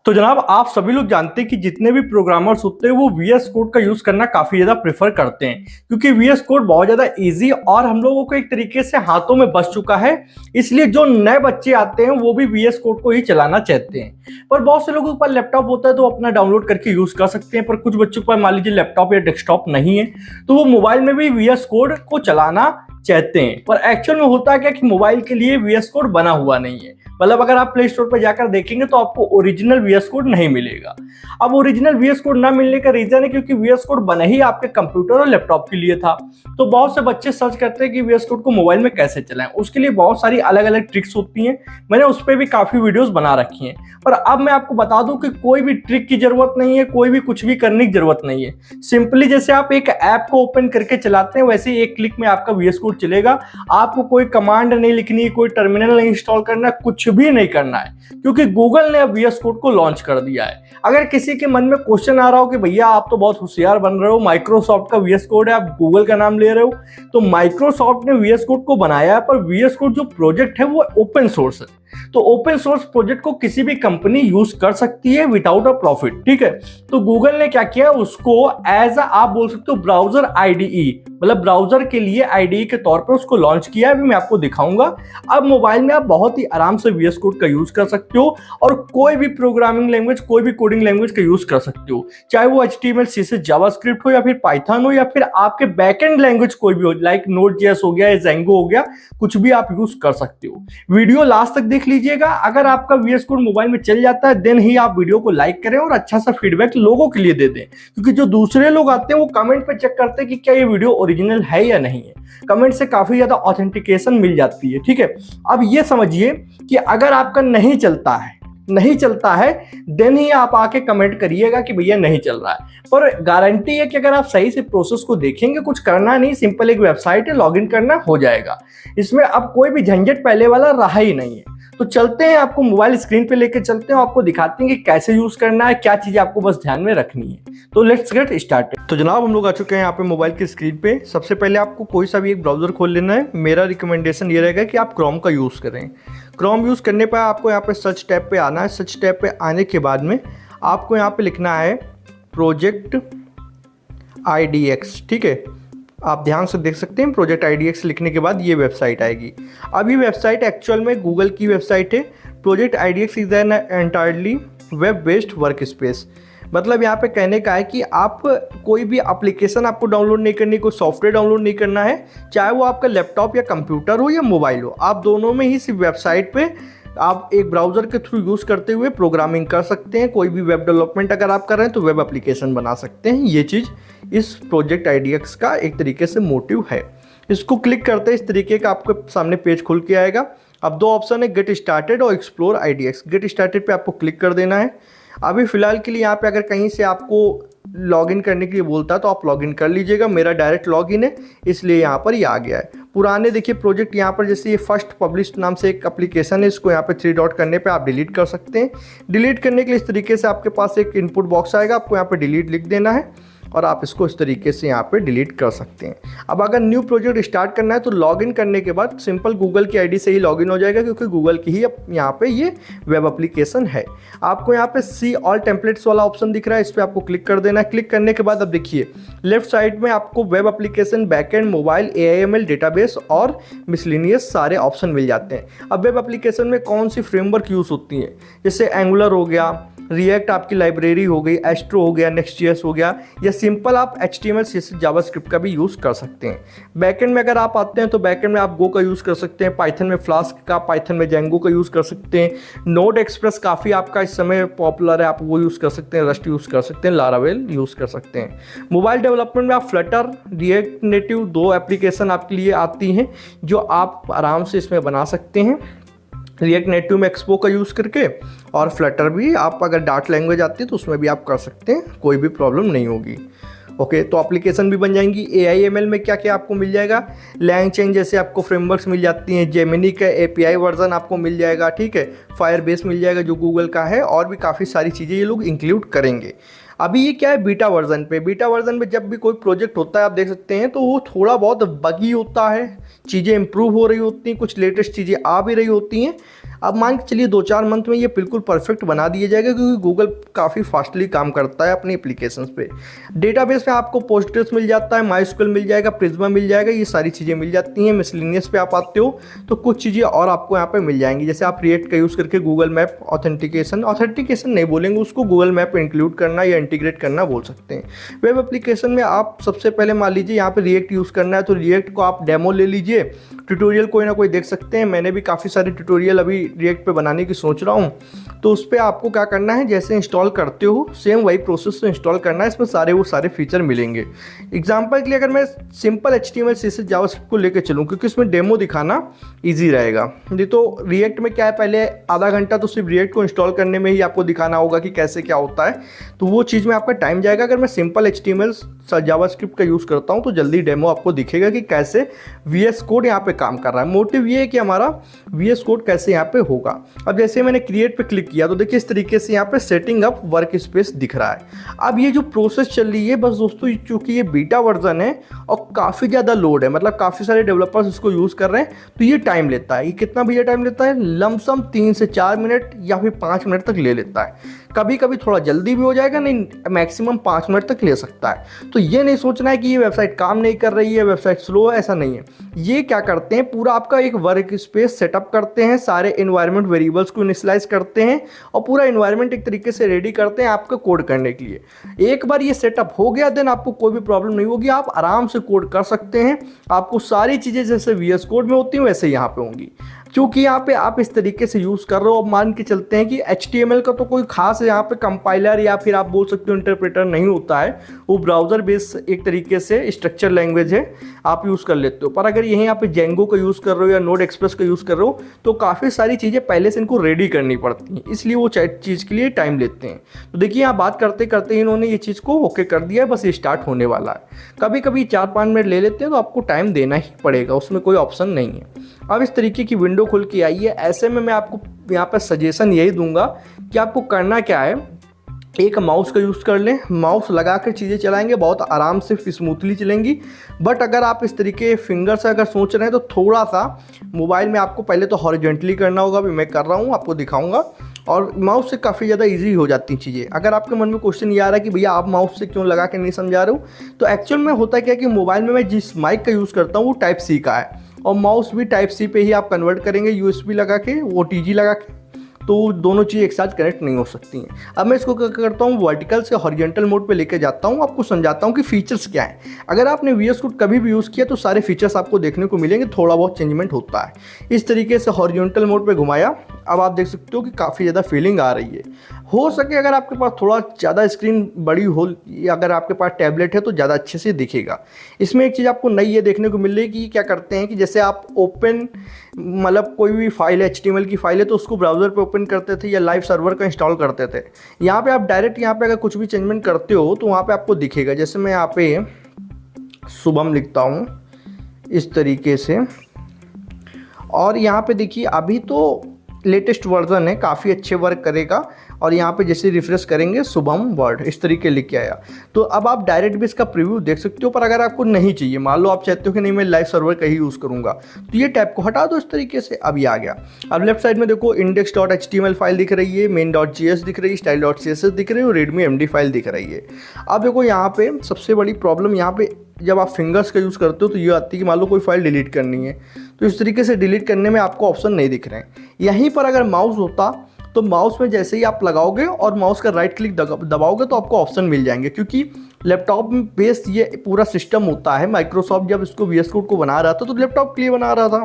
तो जनाब आप सभी लोग जानते हैं कि जितने भी प्रोग्रामर्स होते हैं वो वीएस कोड का यूज करना काफी ज्यादा प्रेफर करते हैं क्योंकि वीएस कोड बहुत ज्यादा इजी और हम लोगों को एक तरीके से हाथों में बस चुका है। इसलिए जो नए बच्चे आते हैं वो भी वीएस कोड को ही चलाना चाहते हैं। पर बहुत से लोगों के पास लैपटॉप होता है तो अपना डाउनलोड करके यूज कर सकते हैं, पर कुछ बच्चों के पास मान लीजिए लैपटॉप या डेस्कटॉप नहीं है तो वो मोबाइल में भी वीएस कोड को चलाना चाहते हैं। पर एक्चुअल में होता क्या कि मोबाइल के लिए वीएस कोड बना हुआ नहीं है। मतलब अगर आप प्ले स्टोर पर जाकर देखेंगे तो आपको ओरिजिनल वीएस कोड नहीं मिलेगा। अब ओरिजिनल वीएस कोड ना मिलने का रीजन है क्योंकि वीएस कोड बना ही आपके कंप्यूटर और लैपटॉप के लिए था। तो बहुत से बच्चे सर्च करते हैं कि वीएस कोड को मोबाइल में कैसे चलाएं। उसके लिए बहुत सारी अलग अलग ट्रिक्स होती हैं, मैंने उस पर भी काफी वीडियोस बना रखी हैं। पर अब मैं आपको बता दूं कि कोई भी ट्रिक की जरूरत नहीं है, कोई भी कुछ भी करने की जरूरत नहीं है। सिंपली जैसे आप एक ऐप को ओपन करके चलाते हैं वैसे ही एक क्लिक में आपका वीएस कोड चलेगा। आपको कोई कमांड नहीं लिखनी, कोई टर्मिनल नहीं इंस्टॉल करना, कुछ भी नहीं करना है क्योंकि गूगल ने अब वीएस कोड को लॉन्च कर दिया है। अगर किसी के मन में क्वेश्चन आ रहा हो कि भैया आप तो बहुत होशियार बन रहे हो, माइक्रोसॉफ्ट का वीएस कोड है, आप गूगल का नाम ले रहे हो, तो माइक्रोसॉफ्ट ने वीएस कोड को बनाया है पर वीएस कोड जो प्रोजेक्ट है वो ओपन सोर्स है। तो ओपन सोर्स प्रोजेक्ट को किसी भी कंपनी यूज कर सकती है विदाउट अ प्रॉफिट, ठीक है। तो गूगल ने क्या किया, उसको एज आप बोल सकते हो ब्राउजर आईडीई, मतलब ब्राउजर के लिए आईडीई के तौर पर उसको लॉन्च किया है। अभी मैं आपको दिखाऊंगा। अब मोबाइल में आप बहुत ही आराम से वीएस कोड का यूज कर सकते हो और कोई भी प्रोग्रामिंग लैंग्वेज, कोई भी कोडिंग लैंग्वेज का यूज कर सकते हो, चाहे वो HTML CSS जावास्क्रिप्ट हो या फिर पाइथन हो या फिर आपके बैकएंड लैंग्वेज कोई भी हो, लाइक नोड.js हो गया या जेंगो हो गया, कुछ भी आप यूज कर सकते हो। वीडियो लास्ट तक देख लीजिएगा। अगर आपका वीएस कोड मोबाइल में चल जाता है देन ही आप वीडियो को लाइक करें और अच्छा सा फीडबैक लोगों के लिए दे दें, क्योंकि जो दूसरे लोग आते हैं वो कमेंट पे चेक करते हैं कि क्या ये वीडियो ओरिजिनल है या नहीं है। कमेंट से काफी ज्यादा ऑथेंटिकेशन मिल जाती है, ठीक है। अब ये समझिए कि अगर आपका नहीं चलता है देन ही आप आके कमेंट करिएगा कि भैया नहीं चल रहा है। पर गारंटी है कि अगर आप सही से प्रोसेस को देखेंगे, कुछ करना नहीं, सिंपल एक वेबसाइट है, लॉगिन करना हो जाएगा। इसमें अब कोई भी झंझट पहले वाला रहा ही नहीं है। तो चलते हैं, आपको मोबाइल स्क्रीन पे लेके चलते हैं, आपको दिखाते हैं कि कैसे यूज करना है, क्या चीजें आपको बस ध्यान में रखनी है। तो लेट्स गेट स्टार्टेड। तो जनाब हम लोग आ चुके हैं यहाँ पे मोबाइल की स्क्रीन पे। सबसे पहले आपको कोई सा भी एक ब्राउजर खोल लेना है। मेरा रिकमेंडेशन ये रहेगा कि आप क्रोम का यूज करें। क्रोम यूज करने पर आपको यहाँ पे सर्च टैब पे आना है। सर्च टैब पे आने के बाद में आपको यहाँ पे लिखना है प्रोजेक्ट IDX, ठीक है। आप ध्यान से देख सकते हैं प्रोजेक्ट IDX लिखने के बाद ये वेबसाइट आएगी। अब ये वेबसाइट एक्चुअल में गूगल की वेबसाइट है। Project IDX is an entirely web based work space. मतलब यहाँ पे कहने का है कि आप कोई भी एप्लीकेशन आपको डाउनलोड नहीं करनी, कोई सॉफ्टवेयर डाउनलोड नहीं करना है, चाहे वो आपका लैपटॉप या कंप्यूटर हो या मोबाइल हो, आप दोनों में ही इस वेबसाइट पे आप एक ब्राउज़र के थ्रू यूज़ करते हुए प्रोग्रामिंग कर सकते हैं। कोई भी वेब डेवलपमेंट अगर आप कर रहे हैं तो वेब एप्लीकेशन बना सकते हैं। ये चीज़ इस प्रोजेक्ट IDX का एक तरीके से मोटिव है। इसको क्लिक करते हैं इस तरीके का आपके सामने पेज खुल के आएगा। अब दो ऑप्शन है, गेट स्टार्टेड और एक्सप्लोर IDX। गेट स्टार्टेड पे आपको क्लिक कर देना है। अभी फ़िलहाल के लिए यहाँ पे अगर कहीं से आपको लॉगिन करने के लिए बोलता है तो आप लॉगिन कर लीजिएगा। मेरा डायरेक्ट लॉगिन है इसलिए यहाँ पर ये आ गया है। पुराने देखिए प्रोजेक्ट यहाँ पर जैसे ये फर्स्ट पब्लिश्ड नाम से एक एप्लीकेशन है, इसको यहाँ पे 3 डॉट करने पे आप डिलीट कर सकते हैं। डिलीट करने के लिए इस तरीके से आपके पास एक इनपुट बॉक्स आएगा, आपको यहाँ पे डिलीट लिख देना है और आप इसको इस तरीके से यहाँ पे डिलीट कर सकते हैं। अब अगर न्यू प्रोजेक्ट स्टार्ट करना है तो लॉगिन करने के बाद सिंपल गूगल की आईडी से ही लॉगिन हो जाएगा, क्योंकि गूगल की ही यहाँ पे ये वेब एप्लीकेशन है। आपको यहाँ पे सी ऑल टेम्पलेट्स वाला ऑप्शन दिख रहा है, इस पर आपको क्लिक कर देना है। क्लिक करने के बाद अब देखिए लेफ्ट साइड में आपको web application, backend, mobile, AIML, database और मिसलिनियस सारे ऑप्शन मिल जाते हैं। अब वेब एप्लीकेशन में कौन सी फ्रेमवर्क यूज़ होती है, जैसे एंगुलर हो गया, रिएक्ट आपकी लाइब्रेरी हो गई, एस्ट्रो हो गया, नेक्स्ट.js हो गया, या सिंपल आप HTML CSS जावास्क्रिप्ट का भी यूज़ कर सकते हैं। बैकएंड में अगर आप आते हैं तो बैकएंड में आप गो का यूज़ कर सकते हैं, पाइथन में फ्लास्क का, पाइथन में जेंगो का यूज़ कर सकते हैं। नोड एक्सप्रेस काफ़ी आपका इस समय पॉपुलर है, आप वो यूज़ कर सकते हैं। रस्ट यूज़ कर सकते हैं, लारावेल यूज़ कर सकते हैं। मोबाइल डेवलपमेंट में आप फ्लटर, रिएक्ट नेटिव 2 एप्लीकेशन आपके लिए आती हैं जो आप आराम से इसमें बना सकते हैं। रिएक्ट नेटिव में एक्सपो का यूज़ करके, और फ्लटर भी आप अगर डार्ट लैंग्वेज आती है तो उसमें भी आप कर सकते हैं, कोई भी प्रॉब्लम नहीं होगी। ओके, तो एप्लीकेशन भी बन जाएंगी। AIML में क्या क्या आपको मिल जाएगा, LangChain जैसे आपको फ्रेमवर्क्स मिल जाती हैं, जेमिनी का API वर्जन आपको मिल जाएगा, ठीक है, फायरबेस मिल जाएगा जो गूगल का है, और भी काफ़ी सारी चीज़ें ये लोग इंक्लूड करेंगे। अभी ये क्या है, बीटा वर्जन पे। बीटा वर्जन में जब भी कोई प्रोजेक्ट होता है आप देख सकते हैं तो वो थोड़ा बहुत बगी होता है, चीज़ें इंप्रूव हो रही होती हैं, कुछ लेटेस्ट चीज़ें आ भी रही होती हैं। अब मान के चलिए 2-4 मंथ में ये बिल्कुल परफेक्ट बना दिया जाएगा, क्योंकि गूगल काफ़ी फास्टली काम करता है अपनी एप्लीकेशंस पे। डेटाबेस में आपको पोस्टग्रेस मिल जाता है, माइस्क्यूएल मिल जाएगा, प्रिज्मा मिल जाएगा, ये सारी चीज़ें मिल जाती हैं। मिसलेनियस पे आप आते हो तो कुछ चीज़ें और आपको यहाँ पे मिल जाएंगी, जैसे आप रिएक्ट का यूज़ करके गूगल मैप ऑथेंटिकेशन नहीं बोलेंगे उसको, गूगल मैप इंक्लूड करना या इंटीग्रेट करना बोल सकते हैं। वेब एप्लीकेशन में आप सबसे पहले मान लीजिए यहाँ पे रिएक्ट यूज़ करना है, तो रिएक्ट को आप डेमो ले लीजिए, ट्यूटोरियल कोई ना कोई देख सकते हैं। मैंने भी काफ़ी सारे ट्यूटोरियल अभी रिएक्ट पे बनाने की सोच रहा हूँ। तो उस पर आपको क्या करना है, जैसे इंस्टॉल करते हो सेम वही प्रोसेस से इंस्टॉल करना है, इसमें सारे फीचर मिलेंगे। एग्जाम्पल के लिए अगर मैं सिंपल HTML CSS जावास्क्रिप्ट को लेकर चलूँ, क्योंकि इसमें डेमो दिखाना ईजी रहेगा। नहीं तो रिएक्ट में क्या है, पहले आधा घंटा तो सिर्फ रिएक्ट को इंस्टॉल करने में ही आपको दिखाना होगा कि कैसे क्या होता है, तो वो चीज़ में आपका टाइम जाएगा। अगर मैं सिंपल HTML जावास्क्रिप्ट का यूज़ करता हूँ तो जल्दी डेमो आपको दिखेगा कि कैसे VS कोड यहाँ पे काम कर रहा है। मोटिव ये है कि हमारा VS कोड कैसे यहाँ पे होगा। अब जैसे मैंने क्रिएट पे क्लिक किया तो देखिए इस तरीके से यहाँ पे सेटिंग अप वर्क स्पेस दिख रहा है। अब ये जो प्रोसेस चल रही है, बस दोस्तों चूंकि ये बीटा वर्जन है और काफ़ी ज़्यादा लोड है, मतलब काफ़ी सारे डेवलपर्स इसको यूज़ कर रहे हैं, तो ये टाइम लेता है। ये कितना भैया टाइम लेता है, लमसम 3 से 4 मिनट या फिर 5 मिनट तक ले लेता है। कभी कभी थोड़ा जल्दी भी हो जाएगा, नहीं मैक्सिमम 5 मिनट तक ले सकता है। तो ये नहीं सोचना है कि ये वेबसाइट काम नहीं कर रही है, वेबसाइट स्लो है, ऐसा नहीं है। ये क्या करते हैं, पूरा आपका एक वर्क स्पेस सेटअप करते हैं, सारे एनवायरनमेंट वेरिएबल्स को इनिशियलाइज करते हैं और पूरा एनवायरनमेंट एक तरीके से रेडी करते हैं आपका कोड करने के लिए। एक बार ये सेटअप हो गया देन आपको कोई भी प्रॉब्लम नहीं होगी, आप आराम से कोड कर सकते हैं। आपको सारी चीज़ें जैसे VS कोड में होती हैं वैसे यहाँ पे होंगी। क्योंकि यहाँ पे आप इस तरीके से यूज़ कर रहे हो, अब मान के चलते हैं कि HTML का तो कोई खास यहाँ पे कंपाइलर या फिर आप बोल सकते हो इंटरप्रेटर नहीं होता है, वो ब्राउज़र बेस एक तरीके से स्ट्रक्चर लैंग्वेज है, आप यूज़ कर लेते हो। पर अगर यहीं यहाँ पे जेंगो का यूज़ कर रहे हो या नोड एक्सप्रेस का यूज़ कर रहे हो तो काफ़ी सारी चीज़ें पहले से इनको रेडी करनी पड़ती हैं, इसलिए वो चीज़ के लिए टाइम लेते हैं। तो देखिए यहाँ बात करते करते इन्होंने ये चीज़ को ओके कर दिया है, बस ये स्टार्ट होने वाला है। कभी कभी 4-5 मिनट ले लेते हैं तो आपको टाइम देना ही पड़ेगा, उसमें कोई ऑप्शन नहीं है। अब इस तरीके की विंडो खुल के आई है। ऐसे में मैं आपको यहाँ पर सजेशन यही दूंगा कि आपको करना क्या है, एक माउस का यूज़ कर लें, माउस लगा कर चीज़ें चलाएंगे बहुत आराम से स्मूथली चलेंगी। बट अगर आप इस तरीके फिंगर से अगर सोच रहे हैं तो थोड़ा सा मोबाइल में आपको पहले तो हॉरिजॉन्टली करना होगा, अभी मैं कर रहा हूँ आपको दिखाऊंगा, और माउस से काफ़ी ज़्यादा इजी हो जाती हैं चीज़ें। अगर आपके मन में क्वेश्चन ये आ रहा है कि भैया आप माउस से क्यों लगा के नहीं समझा रहे हो, तो एक्चुअल में होता क्या है कि मोबाइल में मैं जिस माइक का यूज़ करता हूँ वो Type-C का है और माउस भी Type-C पे ही आप कन्वर्ट करेंगे, USB लगा के, OTG लगा के, तो दोनों चीज़ एक साथ कनेक्ट नहीं हो सकती हैं। अब मैं इसको क्या करता हूँ, वर्टिकल से हॉरिजॉन्टल मोड पे लेके जाता हूँ, आपको समझाता हूँ कि फीचर्स क्या हैं। अगर आपने VS कोड कभी भी यूज़ किया तो सारे फीचर्स आपको देखने को मिलेंगे, थोड़ा बहुत चेंजमेंट होता है। इस तरीके से हॉरिजॉन्टल मोड पे घुमाया, अब आप देख सकते हो कि काफ़ी ज़्यादा फीलिंग आ रही है। हो सके अगर आपके पास थोड़ा ज़्यादा स्क्रीन बड़ी हो या अगर आपके पास टैबलेट है तो ज़्यादा अच्छे से दिखेगा। इसमें एक चीज़ आपको नई ये देखने को मिल रही है कि क्या करते हैं कि जैसे आप ओपन मतलब कोई भी फाइल है, HTML की फाइल है, तो उसको ब्राउज़र पे ओपन करते थे या लाइव सर्वर का इंस्टॉल करते थे। यहाँ पे आप डायरेक्ट यहाँ पे अगर कुछ भी चेंजमेंट करते हो तो वहाँ पे आपको दिखेगा। जैसे मैं यहाँ पे शुभम लिखता हूँ इस तरीके से, और यहाँ पे देखिए अभी तो लेटेस्ट वर्जन है, काफ़ी अच्छे वर्क करेगा। और यहाँ पे जैसे रिफ्रेश करेंगे शुभम वर्ड इस तरीके लिख के आया। तो अब आप डायरेक्ट भी इसका प्रीव्यू देख सकते हो। पर अगर आपको नहीं चाहिए, मान लो आप चाहते हो कि नहीं मैं लाइव सर्वर का ही यूज़ करूँगा, तो ये टैब को हटा दो इस तरीके से, अब ये आ गया। अब लेफ्ट साइड में देखो index.html फाइल दिख रही है, main.js दिख रही है, style.css दिख रही है और readme md फाइल दिख रही है। अब देखो यहाँ पे सबसे बड़ी प्रॉब्लम, यहाँ पे जब आप फिंगर्स का यूज़ करते हो तो ये आती है कि मान लो कोई फाइल डिलीट करनी है, तो इस तरीके से डिलीट करने में आपको ऑप्शन नहीं दिख रहे हैं। यहीं पर अगर माउस होता तो माउस में जैसे ही आप लगाओगे और माउस का राइट क्लिक दबाओगे तो आपको ऑप्शन मिल जाएंगे, क्योंकि लैपटॉप में बेस ये पूरा सिस्टम होता है। माइक्रोसॉफ्ट जब इसको VS कोड को बना रहा था तो लैपटॉप के लिए बना रहा था,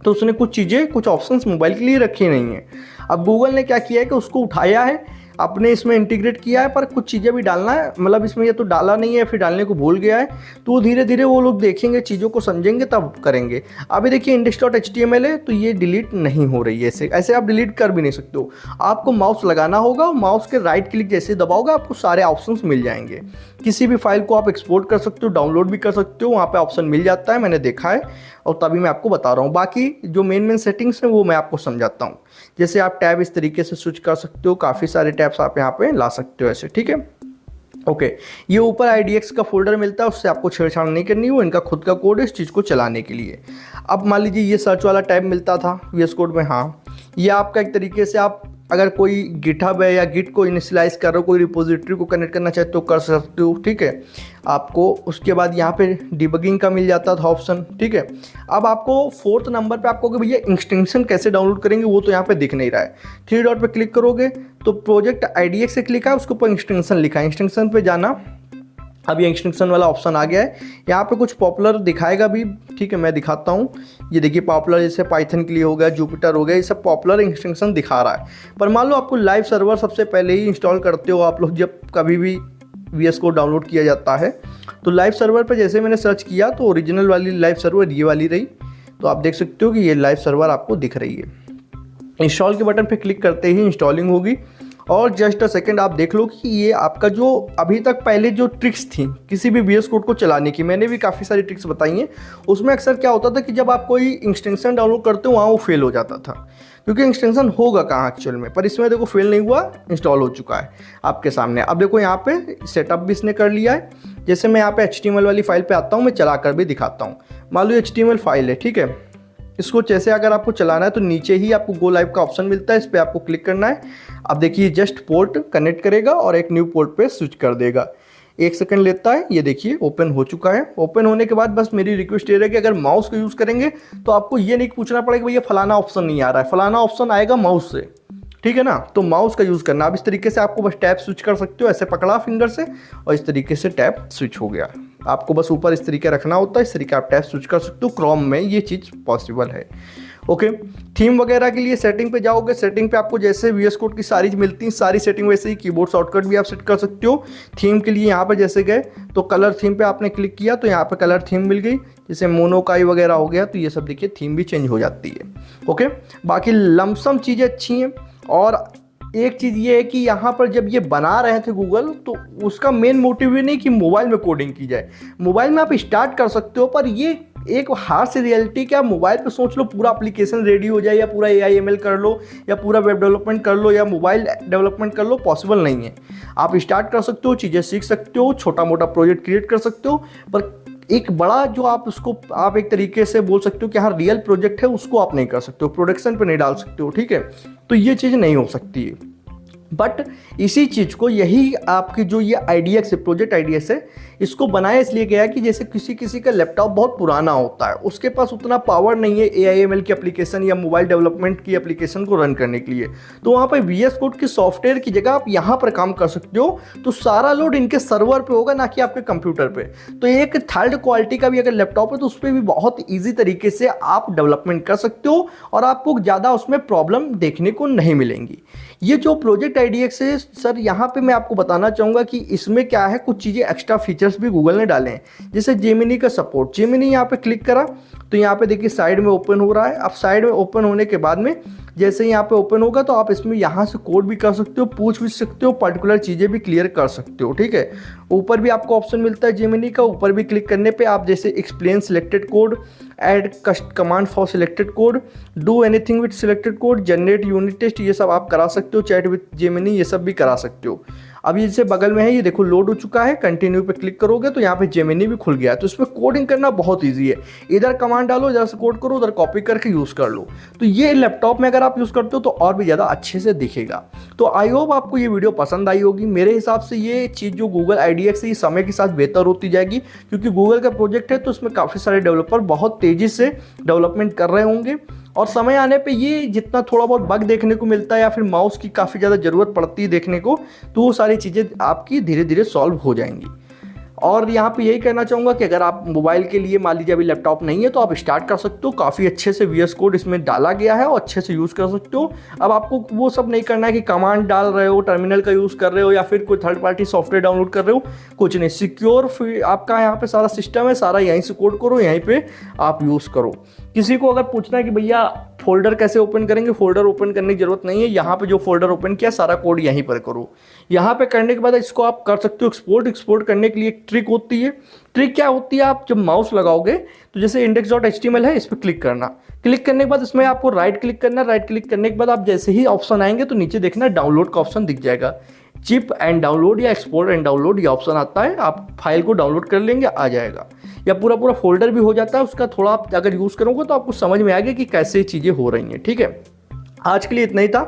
तो उसने कुछ चीज़ें कुछ ऑप्शंस मोबाइल के लिए रखी नहीं है। अब गूगल ने क्या किया है कि उसको उठाया है, अपने इसमें इंटीग्रेट किया है, पर कुछ चीज़ें भी डालना है, मतलब इसमें ये तो डाला नहीं है फिर डालने को भूल गया है, तो धीरे धीरे वो लोग देखेंगे, चीज़ों को समझेंगे तब करेंगे। अभी देखिए index.html है तो ये डिलीट नहीं हो रही है, ऐसे आप डिलीट कर भी नहीं सकते हो। आपको माउस लगाना होगा, माउस के राइट क्लिक जैसे दबाओगे आपको सारे ऑप्शंस मिल जाएंगे। किसी भी फाइल को आप एक्सपोर्ट कर सकते हो, डाउनलोड भी कर सकते हो, वहाँ पे ऑप्शन मिल जाता है, मैंने देखा है और तभी मैं आपको बता रहा हूँ। बाकी जो मेन सेटिंग्स हैं वो मैं आपको समझाता हूँ। जैसे आप टैब इस तरीके से स्विच कर सकते हो, काफ़ी सारे टैब्स आप यहाँ पे ला सकते हो ऐसे, ठीक है। ओके, ये ऊपर IDX का फोल्डर मिलता है, उससे आपको छेड़छाड़ नहीं करनी, वो इनका खुद का कोड है इस चीज़ को चलाने के लिए। अब मान लीजिए ये सर्च वाला टैब मिलता था VS कोड में, हाँ ये आपका एक तरीके से आप अगर कोई गिटहब है या गिट को इनिशियलाइज कर रहे हो, कोई रिपोजिटरी को कनेक्ट करना चाहते हो कर सकते हो, ठीक है। आपको उसके बाद यहाँ पे डिबगिंग का मिल जाता था ऑप्शन, ठीक है। अब आपको 4th नंबर पे आपको कि भैया एक्सटेंशन कैसे डाउनलोड करेंगे वो तो यहाँ पे दिख नहीं रहा है। 3 डॉट पे क्लिक करोगे तो प्रोजेक्ट IDX से क्लिक है, उसके ऊपर एक्सटेंशन लिखा है, एक्सटेंशन पे जाना। अब ये एक्सटेंशन वाला ऑप्शन आ गया है। यहाँ पे कुछ पॉपुलर दिखाएगा भी, ठीक है, मैं दिखाता हूँ। ये देखिए पॉपुलर, जैसे पाइथन के लिए हो गया, जुपिटर हो गया, ये सब पॉपुलर एक्सटेंशन दिखा रहा है। पर मान लो आपको लाइव सर्वर सबसे पहले ही इंस्टॉल करते हो आप लोग, जब कभी भी VS कोड डाउनलोड किया जाता है तो लाइव सर्वर पर जैसे मैंने सर्च किया तो ओरिजिनल वाली लाइव सर्वर ये वाली रही। तो आप देख सकते हो कि ये लाइव सर्वर आपको दिख रही है। इंस्टॉल के बटन पर क्लिक करते ही इंस्टॉलिंग होगी और जस्ट अ सेकंड आप देख लो कि ये आपका जो अभी तक पहले जो ट्रिक्स थी किसी भी VS कोड को चलाने की, मैंने भी काफ़ी सारी ट्रिक्स बताई हैं, उसमें अक्सर क्या होता था कि जब आप कोई एक्सटेंशन डाउनलोड करते हो वहाँ वो फेल हो जाता था, क्योंकि एक्सटेंशन होगा कहाँ एक्चुअल में। पर इसमें देखो फेल नहीं हुआ, इंस्टॉल हो चुका है आपके सामने। अब देखो यहाँ पे सेटअप भी इसने कर लिया है। जैसे मैं यहाँ पे HTML वाली फाइल पे आता हूँ, मैं चला कर भी दिखाता हूँ। मान लो HTML फाइल है, ठीक है। इसको जैसे अगर आपको चलाना है तो नीचे ही आपको गो लाइव का ऑप्शन मिलता है, इस पर आपको क्लिक करना है। अब देखिए जस्ट पोर्ट कनेक्ट करेगा और एक न्यू पोर्ट पे स्विच कर देगा। 1 सेकंड लेता है। ये देखिए ओपन हो चुका है। ओपन होने के बाद बस मेरी रिक्वेस्ट ये है कि अगर माउस को यूज़ करेंगे तो आपको ये नहीं पूछना पड़ेगा भैया फलाना ऑप्शन नहीं आ रहा है, फलाना ऑप्शन आएगा माउस से, ठीक है ना। तो माउस का यूज़ करना। अब इस तरीके से आपको बस टैब स्विच कर सकते हो, ऐसे पकड़ा फिंगर से और इस तरीके से टैब स्विच हो गया। आपको बस ऊपर इस तरीके रखना होता है, इस तरीके आप टैब स्विच कर सकते हो। क्रोम में ये चीज़ पॉसिबल है, ओके। थीम वगैरह के लिए सेटिंग पे जाओगे, सेटिंग पे आपको जैसे VS कोड की सारी मिलती हैं, सारी सेटिंग वैसे ही कीबोर्ड शॉर्टकट भी आप सेट कर सकते हो। थीम के लिए यहाँ पे जैसे गए तो कलर थीम पे आपने क्लिक किया तो यहाँ पे कलर थीम मिल गई, जैसे मोनोकाई वगैरह हो गया, तो ये सब देखिए थीम भी चेंज हो जाती है, ओके। बाकी लमसम चीज़ें अच्छी हैं। और एक चीज़ ये है कि यहाँ पर जब ये बना रहे थे गूगल तो उसका मेन मोटिव ये नहीं कि मोबाइल में कोडिंग की जाए। मोबाइल में आप स्टार्ट कर सकते हो, पर ये एक हार्ड सी रियलिटी क्या मोबाइल पे सोच लो पूरा एप्लीकेशन रेडी हो जाए या पूरा AI/ML कर लो या पूरा वेब डेवलपमेंट कर लो या मोबाइल डेवलपमेंट कर लो, पॉसिबल नहीं है। आप स्टार्ट कर सकते हो, चीज़ें सीख सकते हो, छोटा मोटा प्रोजेक्ट क्रिएट कर सकते हो, पर एक बड़ा जो आप उसको आप एक तरीके से बोल सकते हो कि हाँ रियल प्रोजेक्ट है उसको आप नहीं कर सकते हो, प्रोडक्शन पे नहीं डाल सकते हो, ठीक है। तो ये चीज़ नहीं हो सकती है। बट इसी चीज़ को यही आपकी जो ये IDX है, प्रोजेक्ट IDX है, इसको बनाया इसलिए गया है कि जैसे किसी किसी का लैपटॉप बहुत पुराना होता है, उसके पास उतना पावर नहीं है AI/ML की एप्लीकेशन या मोबाइल डेवलपमेंट की एप्लीकेशन को रन करने के लिए, तो वहाँ पर VS कोड की सॉफ्टवेयर की जगह आप यहाँ पर काम कर सकते हो। तो सारा लोड इनके सर्वर पे होगा, ना कि आपके कंप्यूटर पे। तो एक थर्ड क्वालिटी का भी अगर लैपटॉप है तो उस पर भी बहुत ईजी तरीके से आप डेवलपमेंट कर सकते हो और आपको ज़्यादा उसमें प्रॉब्लम देखने को नहीं मिलेंगी। ये जो प्रोजेक्ट IDX है सर, यहाँ पे मैं आपको बताना चाहूँगा कि इसमें क्या है, कुछ चीज़ें एक्स्ट्रा फीचर्स भी गूगल ने डाले हैं, जैसे जेमिनी का सपोर्ट। जेमिनी यहाँ पे क्लिक करा तो यहाँ पे देखिए साइड में ओपन हो रहा है। अब साइड में ओपन होने के बाद में जैसे ही यहाँ पे ओपन होगा तो आप इसमें यहाँ से कोड भी कर सकते हो, पूछ भी सकते हो, पर्टिकुलर चीज़ें भी क्लियर कर सकते हो, ठीक है। ऊपर भी आपको ऑप्शन मिलता है जेमिनी का, ऊपर भी क्लिक करने पे आप जैसे explain selected code, add command for selected code, do anything with selected code, generate unit test, ये सब आप करा सकते हो। चैट विद जेमिनी ये सब भी करा सकते हो। अब ये जैसे बगल में है, ये देखो लोड हो चुका है, कंटिन्यू पे क्लिक करोगे तो यहाँ पे जेमिनी भी खुल गया है। तो इसमें कोडिंग करना बहुत ईजी है, इधर कमांड डालो, इधर से कोड करो, उधर कॉपी करके यूज़ कर लो। तो ये लैपटॉप में अगर आप यूज़ करते हो तो और भी ज़्यादा अच्छे से दिखेगा। तो आई होप आपको ये वीडियो पसंद आई होगी। मेरे हिसाब से ये चीज़ जो गूगल IDX है ये समय के साथ बेहतर होती जाएगी, क्योंकि गूगल का प्रोजेक्ट है तो उसमें काफ़ी सारे डेवलपर बहुत तेज़ी से डेवलपमेंट कर रहे होंगे और समय आने पे ये जितना थोड़ा बहुत बग देखने को मिलता है या फिर माउस की काफ़ी ज़्यादा ज़रूरत पड़ती है देखने को, तो वो सारी चीज़ें आपकी धीरे धीरे सॉल्व हो जाएंगी। और यहाँ पे यही कहना चाहूँगा कि अगर आप मोबाइल के लिए मान लीजिए अभी लैपटॉप नहीं है तो आप स्टार्ट कर सकते हो। काफ़ी अच्छे से VS कोड इसमें डाला गया है और अच्छे से यूज़ कर सकते हो। अब आपको वो सब नहीं करना है कि कमांड डाल रहे हो, टर्मिनल का यूज़ कर रहे हो या फिर कोई थर्ड पार्टी सॉफ्टवेयर डाउनलोड कर रहे हो, कुछ नहीं। सिक्योर आपका यहाँ पे सारा सिस्टम है, सारा यहीं से कोड करो, यहीं पे आप यूज़ करो। किसी को अगर पूछना है कि भैया फोल्डर कैसे ओपन करेंगे, फोल्डर ओपन करने की जरूरत नहीं है। यहाँ पे जो फोल्डर ओपन किया सारा कोड यहीं पर करो। यहाँ पे करने के बाद इसको आप कर सकते हो एक्सपोर्ट। एक्सपोर्ट करने के लिए एक ट्रिक होती है। ट्रिक क्या होती है, आप जब माउस लगाओगे तो जैसे index.html है, इस पर क्लिक करना। क्लिक करने के बाद इसमें आपको राइट क्लिक करना। राइट क्लिक करने के बाद आप जैसे ही ऑप्शन आएंगे तो नीचे देखना डाउनलोड का ऑप्शन दिख जाएगा। चिप एंड डाउनलोड या एक्सपोर्ट एंड डाउनलोड ये ऑप्शन आता है, आप फाइल को डाउनलोड कर लेंगे, आ जाएगा। या पूरा पूरा फोल्डर भी हो जाता है उसका। थोड़ा आप अगर यूज़ करोगे तो आपको समझ में आ गया कि कैसे चीज़ें हो रही हैं, ठीक है। आज के लिए इतना ही था।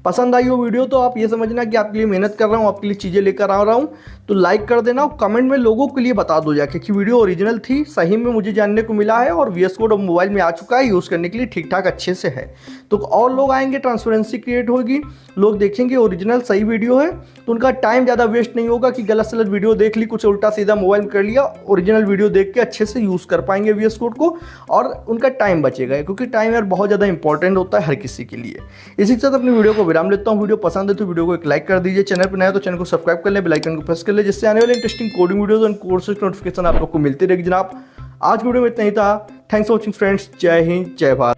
पसंद आई हो वीडियो तो आप ये समझना कि आपके लिए मेहनत कर रहा हूँ, आपके लिए चीज़ें लेकर आ रहा हूँ, तो लाइक कर देना और कमेंट में लोगों के लिए बता दो जाके कि वीडियो ओरिजिनल थी, सही में मुझे जानने को मिला है और VS कोड अब मोबाइल में आ चुका है, यूज़ करने के लिए ठीक ठाक अच्छे से है। तो और लोग आएंगे, ट्रांसपेरेंसी क्रिएट होगी, लोग देखेंगे ओरिजिनल सही वीडियो है, तो उनका टाइम ज़्यादा वेस्ट नहीं होगा कि गलत सलत वीडियो देख ली, कुछ उल्टा सीधा मोबाइल में कर लिया। ओरिजिनल वीडियो देख के अच्छे से यूज़ कर पाएंगे VS कोड को और उनका टाइम बचेगा, क्योंकि टाइम यार बहुत ज़्यादा इंपॉर्टेंट होता है हर किसी के लिए। इसी के साथ अपनी वीडियो को विराम लेता हूँ। वीडियो पसंद है तो वीडियो को एक लाइक कर दीजिए, चैनल पर नया तो चैनल को सब्सक्राइब कर ले, बेल आइकन को प्रेस कर ले, जिससे आने वाले इंटरेस्टिंग कोडिंग वीडियोस और कोर्सेज नोटिफिकेशन आप लोग को मिलती रहेगी जनाब। आज वीडियो में इतना ही था। Thanks for watching friends. जय हिंद, जय भारत।